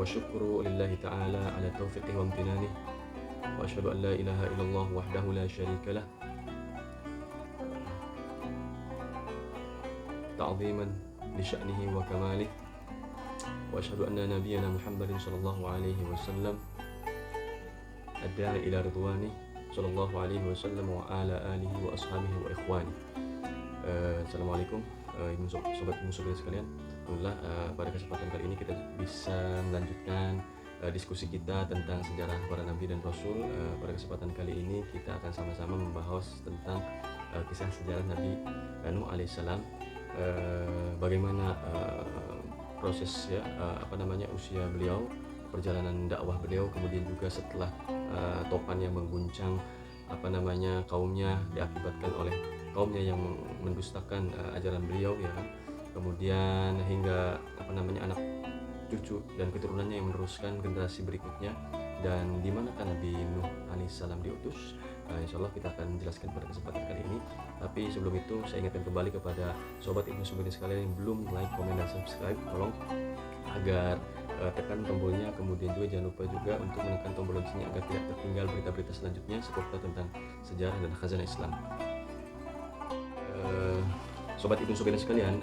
syukru lillahi ta'ala ala taufiqih wa amtinanih, wa asyhadu an la ilaha illallah wahdahu la syarika lah, ta'ziman li sya'nihi wa kamalih, wa asyhadu anna nabiyyana Muhammadin sallallahu alaihi wasallam ad-da'i ila ridwanih sallallahu alaihi wasallam wa ala alihi wa ashabihi wa ikhwani. Assalamualaikum sobat musuh sekalian. Alhamdulillah, pada kesempatan kali ini kita bisa melanjutkan diskusi kita tentang sejarah para nabi dan rasul. Pada kesempatan kali ini kita akan sama-sama membahas tentang kisah sejarah Nabi Nuh alaihissalam, bagaimana proses usia beliau, perjalanan dakwah beliau, kemudian juga setelah topan yang mengguncang kaumnya diakibatkan oleh kaumnya yang mendustakan ajaran beliau, ya kan? Kemudian hingga anak cucu dan keturunannya yang meneruskan generasi berikutnya, dan di manakah Nabi Nuh alaihissalam diutus. Insyaallah kita akan menjelaskan pada kesempatan kali ini. Tapi sebelum itu saya ingatkan kembali kepada sobat Ibnu Subini sekalian yang belum like, komen, dan subscribe, tolong agar tekan tombolnya, kemudian juga jangan lupa juga untuk menekan tombol loncengnya agar tidak tertinggal berita-berita selanjutnya seputar tentang sejarah dan khazanah Islam. Sobat Ibnu Subini sekalian,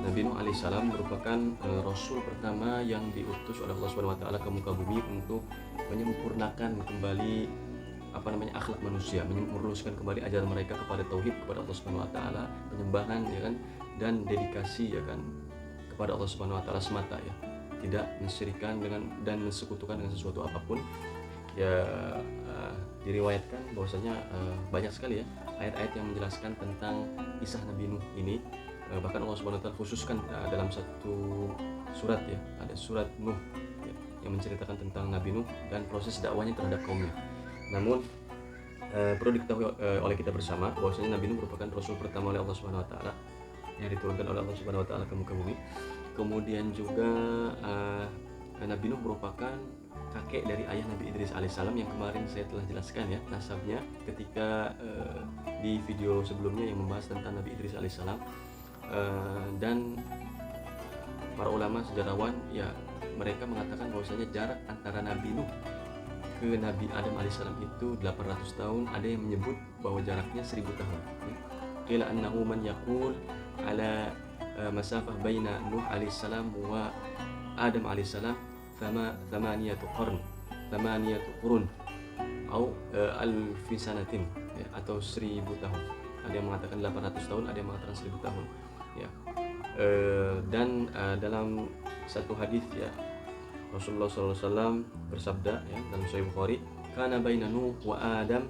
Nabi Nuh alaihissalam merupakan rasul pertama yang diutus oleh Allah Subhanahu wa taala ke muka bumi untuk menyempurnakan kembali akhlak manusia, meluruskan kembali ajaran mereka kepada tauhid, kepada Allah Subhanahu wa taala, penyembahan, ya kan, dan dedikasi, ya kan, kepada Allah Subhanahu wa taala semata, ya. Tidak mensyirikan dengan dan mensekutukan dengan sesuatu apapun. Ya, diriwayatkan bahwasanya banyak sekali ya ayat-ayat yang menjelaskan tentang kisah Nabi Nuh ini. Bahkan Allah Subhanahu wa taala khususkan dalam satu surat, ya, ada surat Nuh, ya, yang menceritakan tentang Nabi Nuh dan proses dakwahnya terhadap kaumnya. Namun perlu diketahui oleh kita bersama bahwasanya Nabi Nuh merupakan rasul pertama oleh Allah Subhanahu wa taala yang diturunkan oleh Allah Subhanahu wa taala ke muka bumi. Kemudian juga Nabi Nuh merupakan kakek dari ayah Nabi Idris alaihissalam yang kemarin saya telah jelaskan, ya, nasabnya ketika di video sebelumnya yang membahas tentang Nabi Idris alaihissalam. Dan para ulama sejarawan, ya, mereka mengatakan bahwasanya jarak antara Nabi Nuh ke Nabi Adam alaihissalam itu 800 tahun. Ada yang menyebut bahwa jaraknya 1000 tahun. Qila annahu man yaqul ala masafah baina Nuh alaihissalam wa Adam alaihissalam thamaniyatu qurun atau alfi sanatin, ya, atau 1000 tahun. Ada yang mengatakan 800 tahun, ada yang mengatakan 1000 tahun, ya. Dan dalam satu hadis, ya, Rasulullah SAW bersabda, ya, dalam Sahih Bukhari, kana baina Nuh wa Adam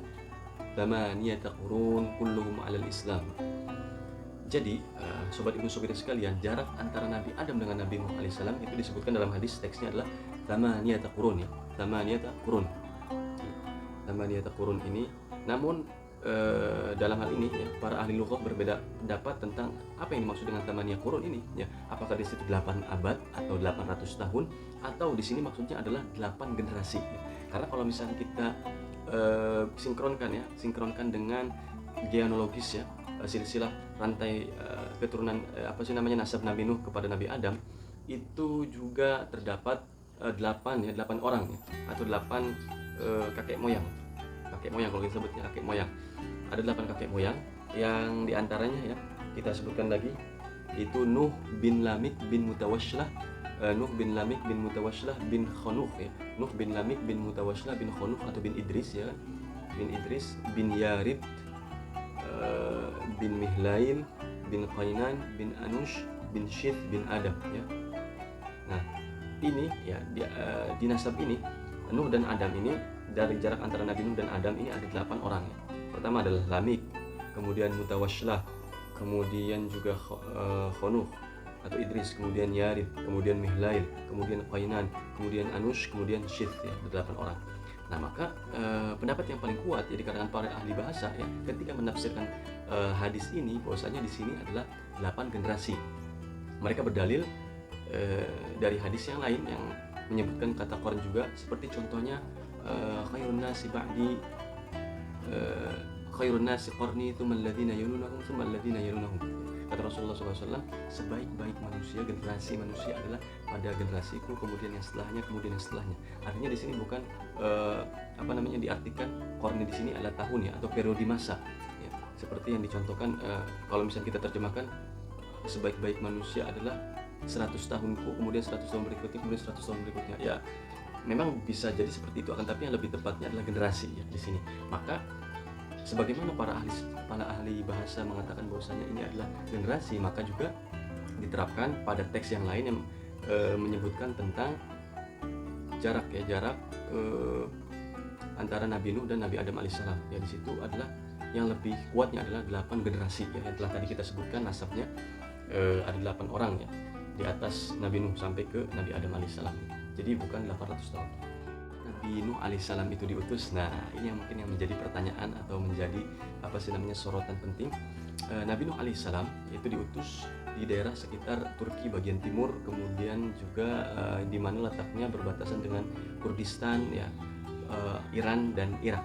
thamaniyata qurun kulluhum 'alal Islam. Jadi, sobat Ibnu Subini sekalian, jarak antara Nabi Adam dengan Nabi Nuh alaihissalam itu disebutkan dalam hadis, teksnya adalah thamaniyata qurun, ya, thamaniyata qurun ini. Namun dalam hal ini, ya, para ahli lughat berbeda pendapat tentang apa yang dimaksud dengan thamaniyah qurun ini, ya. Apakah di situ 8 abad atau 800 tahun, atau di sini maksudnya adalah 8 generasi, ya. Karena kalau misalnya kita sinkronkan dengan genealogis, ya, silsilah rantai keturunan nasab Nabi Nuh kepada Nabi Adam, itu juga terdapat 8 orang, ya, atau 8 kakek moyang kalau kita sebutnya kakek moyang. Ada 8 kakek moyang yang diantaranya, ya, kita sebutkan lagi, itu Nuh bin Lamik bin Mutawashlah, Nuh bin Lamik bin Mutawashlah bin Khanuh, ya. Nuh bin Lamik bin Mutawashlah bin Khanuh atau bin Idris, ya, bin Idris bin Yarid bin Mihlail bin Qainan bin Anush bin Syith bin Adam, ya. Nah, ini, ya, di nasab ini Nuh dan Adam ini, dari jarak antara Nabi Nuh dan Adam ini ada 8 orang, ya. Pertama adalah Lamik, kemudian Mutawashlah, kemudian juga Khanuh atau Idris, kemudian Yarid, kemudian Mihlail, kemudian Qainan, kemudian Anush, kemudian Syith, ya, ada 8 orang. Nah, maka pendapat yang paling kuat, ya, di kalangan para ahli bahasa, ya, ketika menafsirkan hadis ini, bahwasanya di sini adalah 8 generasi. Mereka berdalil dari hadis yang lain yang menyebutkan kata Quran juga, seperti contohnya khairun nasi ba'di khairun nasi qarni tsumma alladziina yalunahum tsumma alladziina yalunahum. Kata Rasulullah SAW, sebaik-baik manusia, generasi manusia adalah pada generasiku, kemudian yang setelahnya, kemudian yang setelahnya. Artinya di sini bukan diartikan korni di sini adalah tahun ya, atau periode masa. Ya, seperti yang dicontohkan kalau misalnya kita terjemahkan, sebaik-baik manusia adalah 100 tahunku, kemudian 100 tahun berikutnya, kemudian 100 tahun berikutnya. Ya, memang bisa jadi seperti itu, akan tapi yang lebih tepatnya adalah generasi ya di sini. Maka sebagaimana para ahli bahasa mengatakan bahwasanya ini adalah generasi, maka juga diterapkan pada teks yang lain yang menyebutkan tentang jarak antara Nabi Nuh dan Nabi Adam alaihissalam. Ya, di situ adalah yang lebih kuatnya adalah 8 generasi ya, yang telah tadi kita sebutkan nasabnya ada 8 orang ya, di atas Nabi Nuh sampai ke Nabi Adam alaihissalam. Jadi bukan 800 tahun. Nabi Nuh alaihissalam itu diutus. Nah, ini yang mungkin yang menjadi pertanyaan atau menjadi sorotan penting. Nabi Nuh alaihissalam itu diutus di daerah sekitar Turki bagian timur, kemudian juga di mana letaknya berbatasan dengan Kurdistan ya, Iran dan Irak.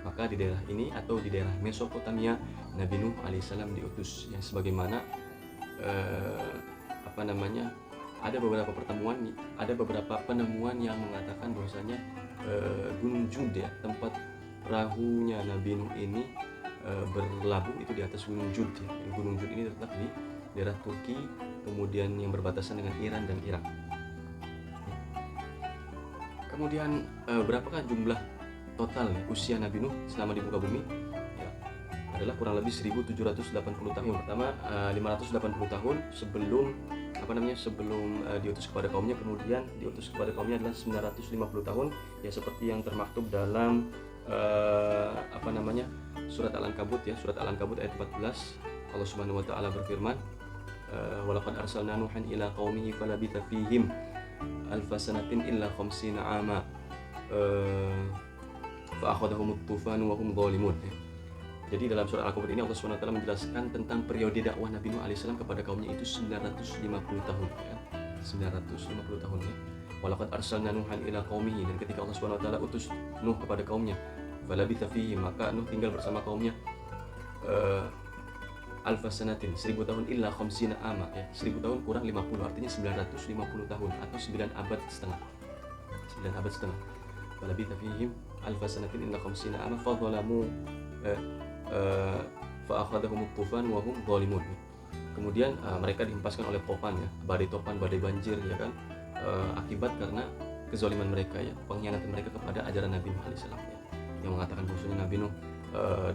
Maka di daerah ini atau di daerah Mesopotamia, Nabi Nuh alaihissalam diutus yang sebagaimana ada beberapa penemuan yang mengatakan bahwasanya Gunung Jud ya, tempat perahunya Nabi Nuh ini berlabuh itu di atas Gunung Jud ya. Gunung Jud ini terletak di daerah Turki, kemudian yang berbatasan dengan Iran dan Irak. Kemudian berapakah jumlah total ya, usia Nabi Nuh selama di muka bumi? Ya, adalah kurang lebih 1780 tahun. Pertama 580 tahun sebelum diutus kepada kaumnya, kemudian diutus kepada kaumnya adalah 950 tahun ya, seperti yang termaktub dalam surat Al-Ankabut ya, surat Al-Ankabut ayat 14. Allah Subhanahu wa taala berfirman, walaqad arsalna nuhan ila qaumihi falabitha fihim alfasanatin illa khamsina ama fa akhadhahumut tufan wa hum zalimun. Jadi dalam surah Al-Ankabut ini Allah SWT menjelaskan tentang periode dakwah Nabi Nuh alaihissalam kepada kaumnya itu 950 tahun ya. 950 tahun ya. Walaqad arsalna nuhan ila qaumihi, dan ketika Allah SWT utus Nuh kepada kaumnya, falabitha fihi, maka Nuh tinggal bersama kaumnya alfasanatin, 1000 tahun illa khamsina ama ya, 1000 tahun kurang 50, artinya 950 tahun atau 9 abad setengah. Falabitha fihim alfasanatin illa khamsina ama fa zalamu fa akhadhahumut tufan wa hum zalimun. Kemudian mereka dihempaskan oleh topan ya, badai banjir ya kan, akibat karena kezaliman mereka ya, pengkhianatan mereka kepada ajaran Nabi Nuh alaihissalam ya, yang mengatakan bahwasanya Nabi Nuh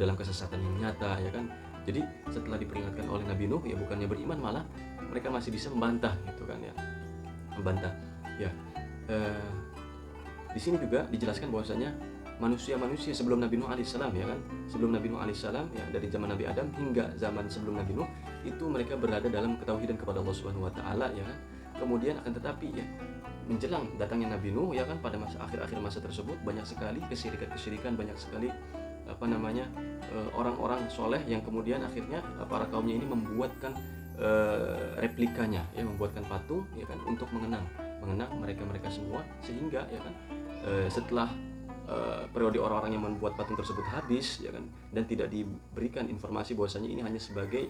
dalam kesesatan yang nyata ya kan. Jadi setelah diperingatkan oleh Nabi Nuh ya, bukannya beriman, malah mereka masih bisa membantah gitu kan ya, ya. Di sini juga dijelaskan bahwasanya manusia sebelum Nabi Nuh alaihissalam ya kan, sebelum Nabi Nuh alaihissalam ya, dari zaman Nabi Adam hingga zaman sebelum Nabi Nuh, itu mereka berada dalam ketauhidan kepada Allah Subhanahu wa taala ya kan. Kemudian akan tetapi ya, menjelang datangnya Nabi Nuh ya kan, pada akhir masa tersebut banyak sekali kesyirikan, banyak sekali orang-orang soleh yang kemudian akhirnya para kaumnya ini membuatkan replikanya ya, membuatkan patung ya kan, untuk mengenang mereka semua, sehingga ya kan setelah periode orang-orang yang membuat patung tersebut habis ya kan, dan tidak diberikan informasi bahwasanya ini hanya sebagai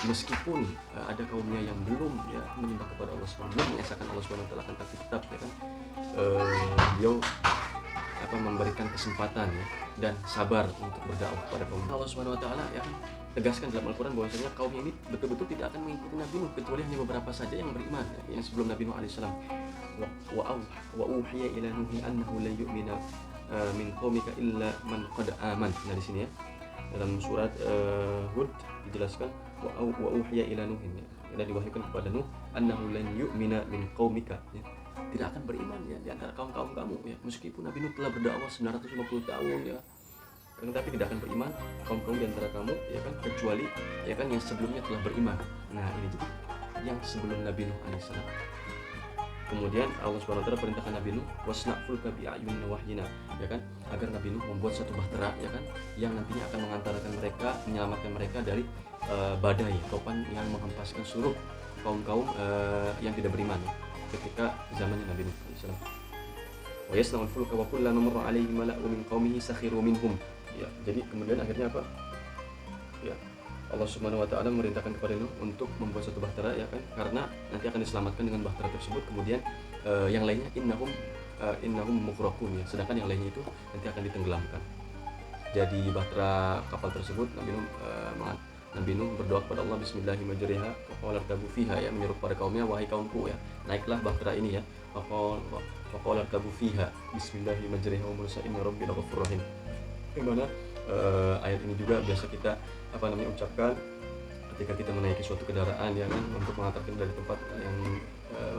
meskipun ada kaumnya yang belum ya menyembah kepada Allah SWT, belum mengesahkan Allah SWT, kan tapi tetap ya kan beliau apa memberikan kesempatan ya, dan sabar untuk berdakwah kepada kaum. Allah SWT ya kan tegaskan dalam Al-Quran bahwasanya kaum ini betul-betul tidak akan mengikuti Nabi Nuh kecuali hanya beberapa saja yang beriman ya, yang sebelum Nabi Nuh alaihissalam. Wa uhiya ila nuhi annahu la yu'mina min qaumika illa man qad aman. Nah di sini ya dalam surat Hud dijelaskan wa uhiya ila nuhin ya, dan diwahyukan kepada Nuh annahu lan yu'mina min qaumika ya, tidak akan beriman ya di antara kaum-kaum kamu ya, meskipun Nabi Nuh telah berdakwah 950 tahun ya, tetapi tidak akan beriman kaum-kaum di antara kamu ya kan, kecuali ya kan yang sebelumnya telah beriman. Nah ini jadi yang sebelum Nabi Nuh alaihissalam. Kemudian Allah SWT perintahkan Nabi Nuh wasna' fulka bi'ayunina wahyina ya kan, agar Nabi Nuh membuat satu bahtera ya kan, yang nantinya akan mengantarkan mereka, menyelamatkan mereka dari badai topan yang menghempaskan seluruh kaum-kaum yang tidak beriman ya, ketika zamannya Nabi Nuh alaihissalam. Wa yasna'ul fulka wa kullama marra 'alaihi mala'u min qaumihi sakhiru minhum. Ya, jadi kemudian akhirnya apa? Ya, Allah Subhanahu wa taala memerintahkan kepada Nuh untuk membuat satu bahtera ya kan, karena nanti akan diselamatkan dengan bahtera tersebut. Kemudian yang lainnya innahum mughraqun ya, sedangkan yang lainnya itu nanti akan ditenggelamkan. Jadi bahtera kapal tersebut Nabi Nuh berdoa kepada Allah bismillahirrahmanirrahim wa qala irkabu fiha ya, menyuruh kepada kaumnya wahai kaumku ya, naiklah bahtera ini ya. Wa qala irkabu fiha bismillahirrahmanirrahim wa mursa inna rabbi laghafurur rahim. Yang mana ayat ini juga biasa kita ucapkan ketika kita menaiki suatu kendaraan ya kan, untuk mengantarkan dari tempat yang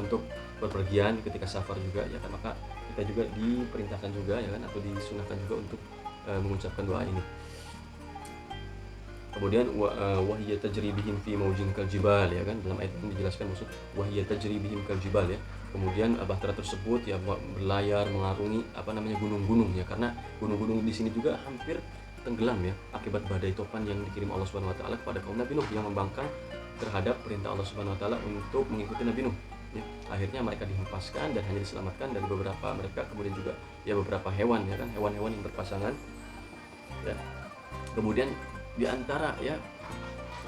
untuk berpergian, ketika safar juga ya kan, maka kita juga diperintahkan juga ya kan, atau disunahkan juga untuk mengucapkan doa ini. Kemudian wahiyya tajri bihim fi maujin kaljibal ya kan, dalam ayat ini dijelaskan maksud wahiyya tajri bihim kaljibal ya. Kemudian bahtera tersebut ya berlayar mengarungi gunung-gunung ya, karena gunung-gunung di sini juga hampir tenggelam ya akibat badai topan yang dikirim Allah Subhanahu wa taala kepada kaum Nabi Nuh yang membangkang terhadap perintah Allah Subhanahu wa taala untuk mengikuti Nabi Nuh ya. Akhirnya mereka dihempaskan dan hanya diselamatkan dari beberapa mereka, kemudian juga ya beberapa hewan ya kan, hewan-hewan yang berpasangan ya. Kemudian di antara ya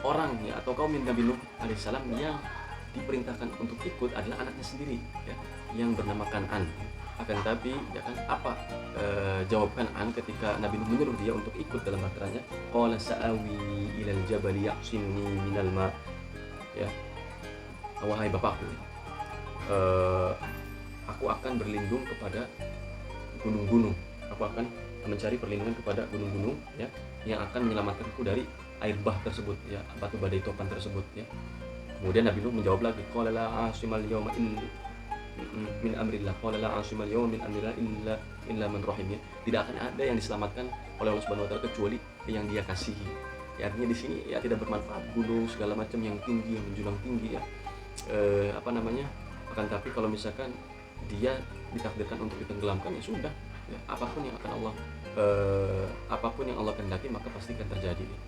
orang ya atau kaum Nabi Nuh alaihissalam yang diperintahkan untuk ikut adalah anaknya sendiri ya, yang bernama Kan'an. Akan tapi ya kan apa jawab Kan'an ketika Nabi Nuh menyuruh dia untuk ikut dalam bahteranya? Qala sa'awi ilal jabali ya'simuni minal ma ya, wahai bapakku aku akan berlindung kepada gunung-gunung, aku akan mencari perlindungan kepada gunung-gunung ya, yang akan menyelamatkanku dari air bah tersebut ya, batu badai topan tersebut ya. Kemudian Nabi Nuh menjawab lagi, qala la asimal yawma min amrillah, qala la asimal yawma min amrillah illa man rahim ya. Tidak akan ada yang diselamatkan oleh Allah Subhanahu wa taala kecuali yang Dia kasihi. Ya, artinya di sini ya tidak bermanfaat gunung segala macam yang tinggi, yang menjulang tinggi ya. Akan tapi kalau misalkan dia ditakdirkan untuk ditenggelamkan ya sudah ya, apapun yang Allah kehendaki maka pasti akan terjadi ya.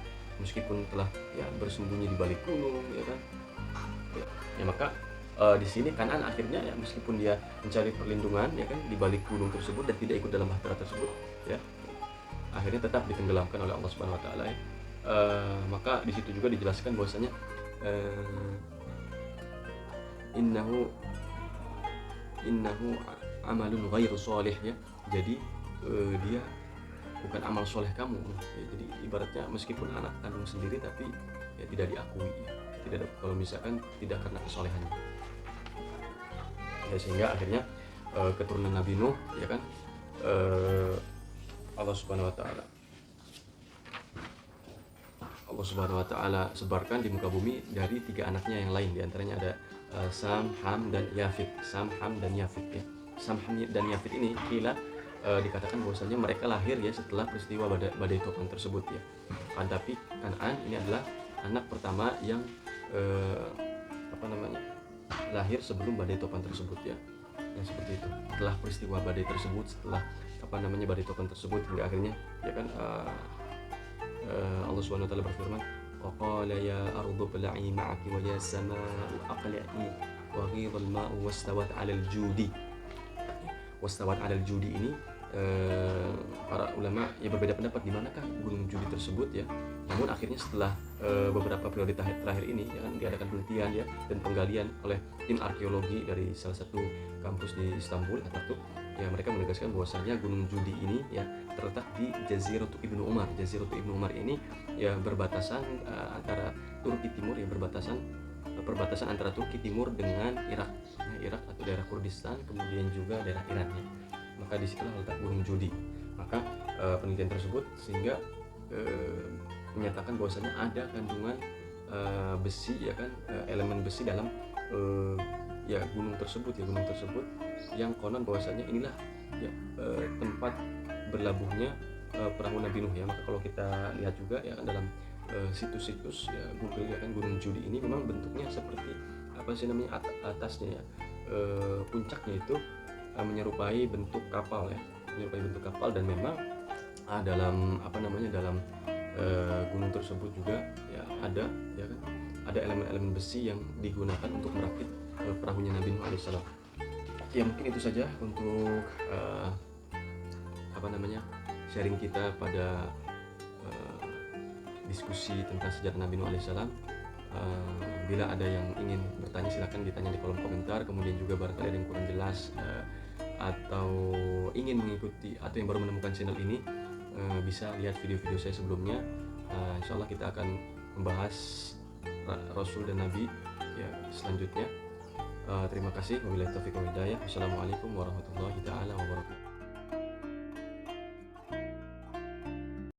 Meskipun telah ya bersembunyi di balik gunung ya kan ya, maka di sini Kan'an akhirnya ya meskipun dia mencari perlindungan ya kan di balik gunung tersebut dan tidak ikut dalam bahtera tersebut ya, akhirnya tetap ditenggelamkan oleh Allah Subhanahu wa taala ya. Maka di situ juga dijelaskan bahwasanya innahu amalun ghairu shalih ya. Jadi dia bukan amal soleh kamu ya, jadi ibaratnya meskipun anak kandung sendiri tapi ya tidak diakui ya. Tidak kalau misalkan tidak karena kesolehannya ya, sehingga akhirnya keturunan Nabi Nuh ya kan Allah Subhanahu wa taala sebarkan di muka bumi dari 3 anaknya yang lain, diantaranya ada Sam, Ham, dan Yafid. Sam, Ham, dan Yafid ya. Sam, Ham, dan Yafid ini dikatakan bahwasanya mereka lahir ya setelah peristiwa badai topan tersebut ya. Tapi Kan'an ini adalah anak pertama yang lahir sebelum badai topan tersebut ya. Yang seperti itu. Setelah peristiwa badai tersebut, setelah badai topan tersebut, hingga akhirnya ya kan Allah Subhanahu wa taala berfirman, wa qala ya ardu bla'i ma'aki wa ya samaa'u aqli'i wa ghidha al-ma'u wastawat 'alal judi. Wastawat 'alal judi ini para ulama ya berbeda pendapat di manakah gunung Judi tersebut ya. Namun akhirnya setelah beberapa periode terakhir ini ya kan, diadakan penelitian ya dan penggalian oleh tim arkeologi dari salah satu kampus di Istanbul, Atatürk. Ya, mereka menegaskan bahwasanya Gunung Judi ini ya terletak di Jaziratu Ibnu Umar. Jaziratu Ibnu Umar ini ya berbatasan antara Turki Timur, ya perbatasan antara Turki Timur dengan Irak, ya, Irak atau daerah Kurdistan, kemudian juga daerah Iran ya. Maka disitulah letak Gunung Judi. Maka penelitian tersebut sehingga menyatakan bahwasanya ada kandungan besi ya kan, elemen besi dalam ya gunung tersebut yang konon bahwasanya inilah ya tempat berlabuhnya perahu Nabi Nuh ya. Maka kalau kita lihat juga ya kan dalam situs-situs ya Google ya kan, Gunung Judi ini memang bentuknya seperti apa sih namanya, atasnya ya puncaknya itu menyerupai bentuk kapal ya, dan memang dalam apa namanya, dalam gunung tersebut juga ya ada elemen-elemen besi yang digunakan untuk merakit perahunya Nabi Nuh alaihissalam. Ya mungkin itu saja untuk sharing kita pada diskusi tentang sejarah Nabi Nuh alaihissalam. Bila ada yang ingin bertanya silahkan ditanya di kolom komentar. Kemudian juga barangkali ada yang kurang jelas atau ingin mengikuti atau yang baru menemukan channel ini, bisa lihat video-video saya sebelumnya. Insyaallah kita akan membahas Rasul dan Nabi ya selanjutnya. Terima kasih. Wabillahi taufiq wal hidayah. Wassalamualaikum warahmatullahi taala wabarakatuh.